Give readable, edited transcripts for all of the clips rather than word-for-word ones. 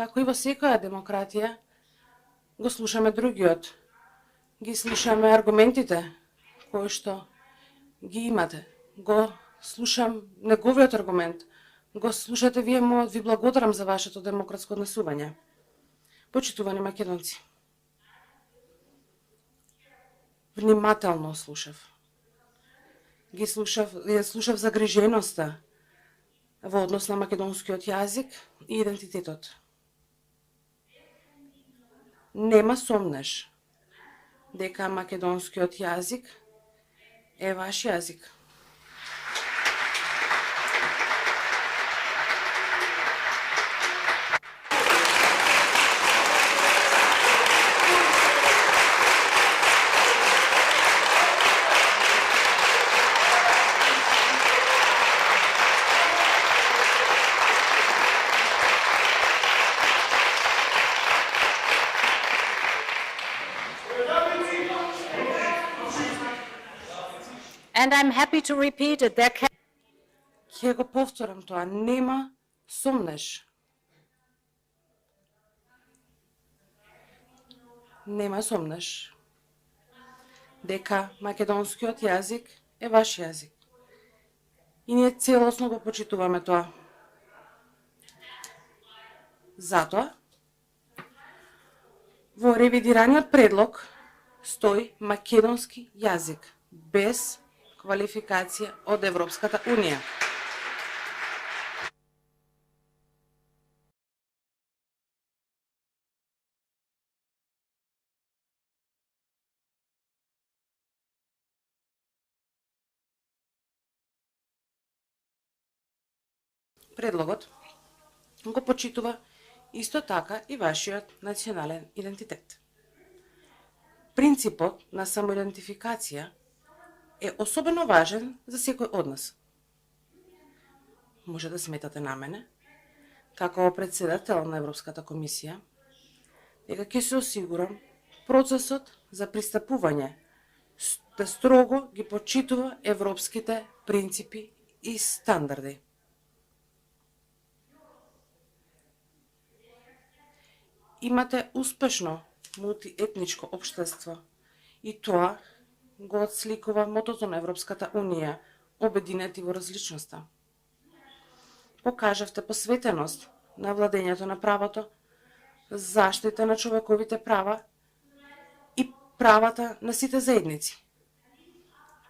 Како и во секоја демократија, го слушаме другиот. Ги слушаме аргументите кои што ги имате. Го слушам неговиот аргумент. Го слушате вие мојот. Ви благодарам за вашето демократско однесување. Почитувани македонци, внимателно слушав. Ја слушав загриженоста во однос на македонскиот јазик и идентитетот. Нема сомнеш дека македонскиот јазик е ваш јазик. And I'm happy to repeat it. Ќе го повторам тоа, нема сомнеш. Нема сомнеш дека македонскиот јазик е ваш јазик. И ние целосно го почитуваме тоа. Затоа, во ревидираниот предлог стои македонски јазик, без квалификација од Европската Унија. Предлогот го почитува исто така и вашиот национален идентитет. Принципот на самоидентификација е особено важен за секој од нас. Може да сметате на мене, како председател на Европската комисија, дека ќе се осигурам процесот за пристапување да строго ги почитува европските принципи и стандарди. Имате успешно мултиетничко општество и тоа го отсликува мотото на Европската Унија, обединети во различноста. Покажавте посветеност на владењето на правото, заштита на човековите права и правата на сите заедници.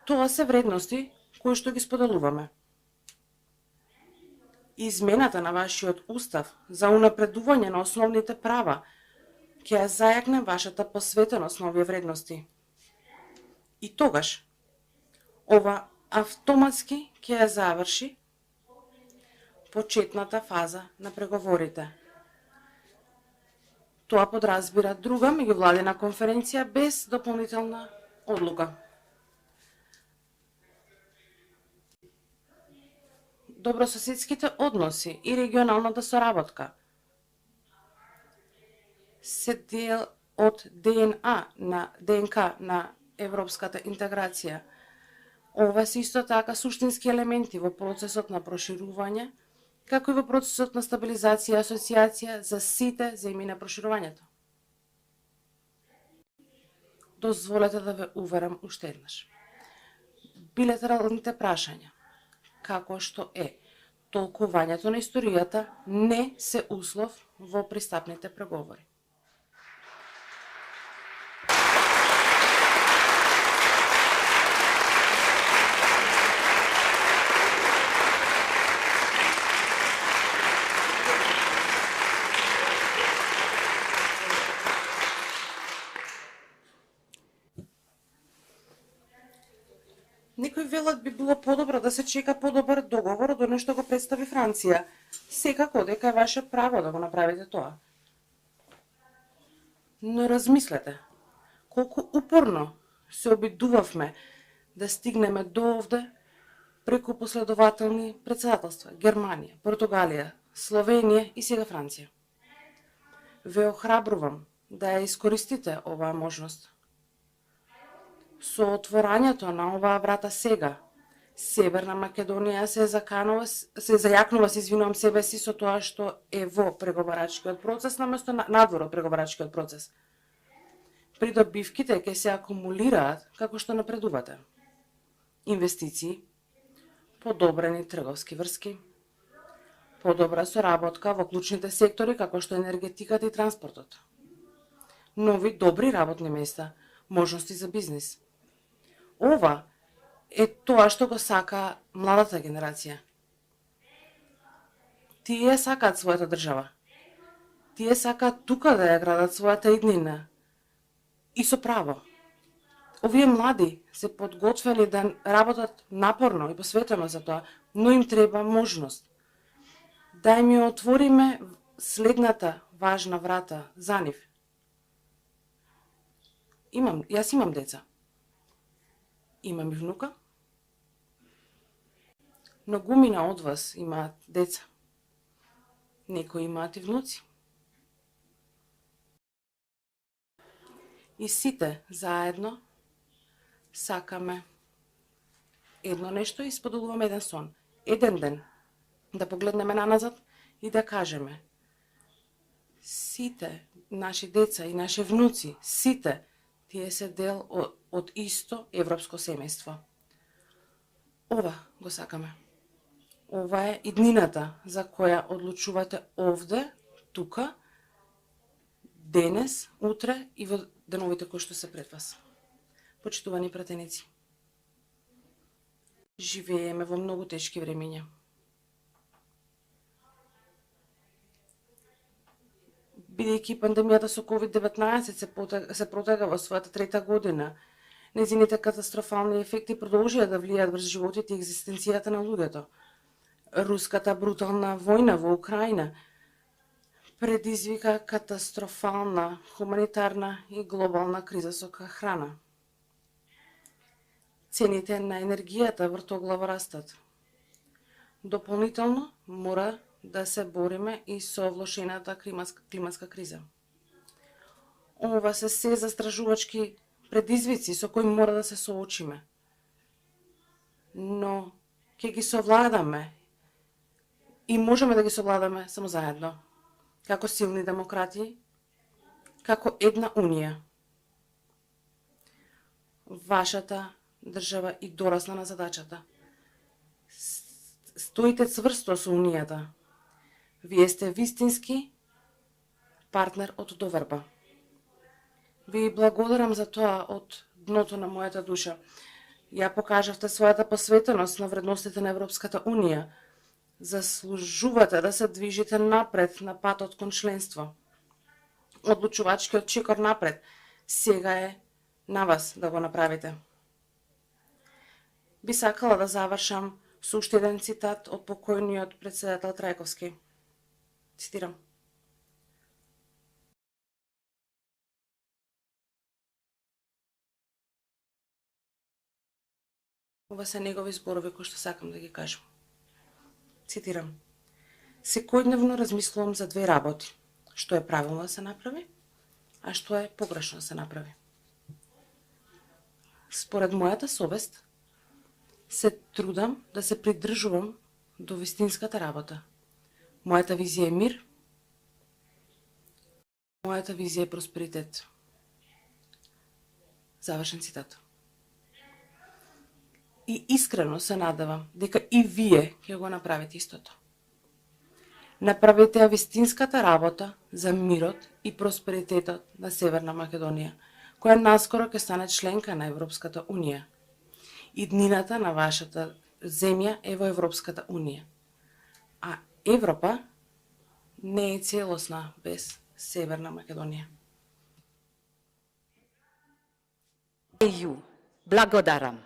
Тоа се вредности кои што ги споделуваме. Измената на вашиот устав за унапредување на основните права ќе ја зајакне вашата посветеност на овие вредности. И тогаш, ова автоматски ќе ја заврши почетната фаза на преговорите. Тоа подразбира друга меѓувладина конференција без дополнителна одлука. Добрососедските односи и регионалната соработка се дел од ДНК на европската интеграција. Ова се исто така суштински елементи во процесот на проширување, како и во процесот на стабилизација и асоциација за сите земји на проширувањето. Дозволете да ве уверам уште еднаш. Билатералните прашања, како што е толкувањето на историјата, не се услов во пристапните преговори. Некои велат би било подобро да се чека подобар договор од оно што го представи Франција. Секако дека е ваше право да го направите тоа. Но размислете, колку упорно се обидувавме да стигнеме до овде преку последователни председателства Германија, Португалија, Словенија и сега Франција. Ве охрабрувам да ја искористите оваа можност. Со отворањето на оваа врата сега, Северна Македонија се зајакнува, се извинувам себе си со тоа што е во преговарачкиот процес наместо надвор од преговарачкиот процес. Придобивките ќе се акумулираат како што напредувате. Инвестиции, подобрени трговски врски, подобра соработка во клучните сектори како што енергетиката и транспортот. Нови добри работни места, можности за бизнис. Ова е тоа што го сака младата генерација. Тие сакаат својата држава. Тие сакаат тука да ја градат својата иднина. И со право. Овие млади се подготвени да работат напорно и посветено за тоа, но им треба можност. Да им ја отвориме следната важна врата за нив. Јас имам деца. Имам и внука. Многумина од вас имаат деца. Некои имаат и внуци. И сите заедно сакаме едно нешто и споделуваме еден сон. Еден ден да погледнеме наназад и да кажеме: сите наши деца и наши внуци, сите тие се дел од исто европско семејство. Ова го сакаме. Ова е иднината за која одлучувате овде, тука, денес, утре и во деновите кои што се пред вас. Почитувани пратеници, живееме во многу тешки времиња. Бидејќи пандемијата со COVID-19 се протега во својата трета година, нејзините катастрофални ефекти продолжија да влијаат врз животите и екзистенцијата на луѓето. Руската брутална војна во Украина предизвика катастрофална хуманитарна и глобална криза со храна. Цените на енергијата вртоглаво растат. Дополнително мора да се бориме и со влошената климатска криза. Ова се застражувачки предизвици со кои мора да се соочиме. Но ќе ги совладаме и можеме да ги совладаме само заедно, како силни демократи, како една унија. Вашата држава и дорасна на задачата. Стоите цврсто со унијата. Вие сте вистински партнер од доверба. Ви благодарам за тоа од дното на мојата душа. Ја покажавте својата посветеност на вредностите на Европската Унија. Заслужувате да се движите напред на патот кон членство. Одлучувачкиот чекор напред сега е на вас да го направите. Би сакала да завршам со уште еден цитат од покојниот председател Трајковски. Цитирам: ова се негови зборови кои што сакам да ги кажам. Цитирам: секојдневно размислувам за две работи. Што е правилно да се направи, а што е погрешно да се направи. Според мојата совест, се трудам да се придржувам до вистинската работа. Мојата визија е мир, мојата визија е просперитет. Завршен цитат. И искрено се надевам дека и вие ќе го направите истото. Направете ја вистинската работа за мирот и просперитетот на Северна Македонија, која наскоро ќе стане членка на Европската Унија. Иднината на вашата земја е во Европската Унија. А Европа не е целосна без Северна Македонија. Благодарам.